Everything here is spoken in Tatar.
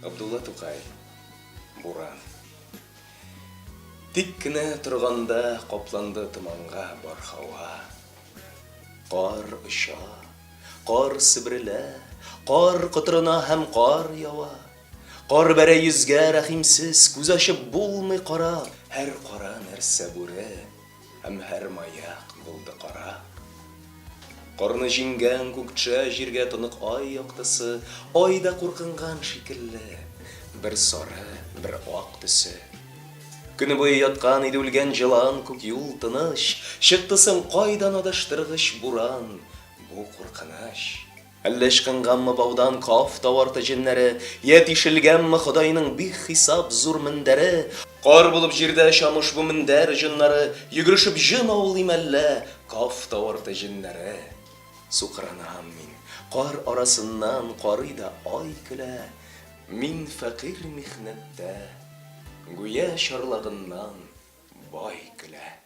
Абдулла Тукай. Буран. Тик кенә торганда капланды томанга бар һава. Кар оча, кар себрелә, кар кытырына һәм кар ява. Кар бәрә йөзгә рәхимсез, күз ачып булмый карап. Һәр кара нәрсә бүре, һәм һәр маяк булды кара. Карны җиңгән күкчә җиргә тонык ай яктысы, айда куркынган шикелле, бер сары, бер ак төсе. Көне буе яткан иде үлгән җылан күк юл тыныч, чыктысың кайдан адаштыргыч буран, бу куркыныч. Әллә ычкынганмы баудан каф таварты җеннәре, я тишелгәнме Ходайның бик хисап зур мендәре. Кар булып җирдә чамыш бу мендәр җоннары, йөгерешеп җын аулыйм әллә каф таварты җеннәре. Сукранам мин, кар арасыннан карый да ай көлә. Мин фәкыйрь михнәттә, гүя чарлагыннан бай көлә.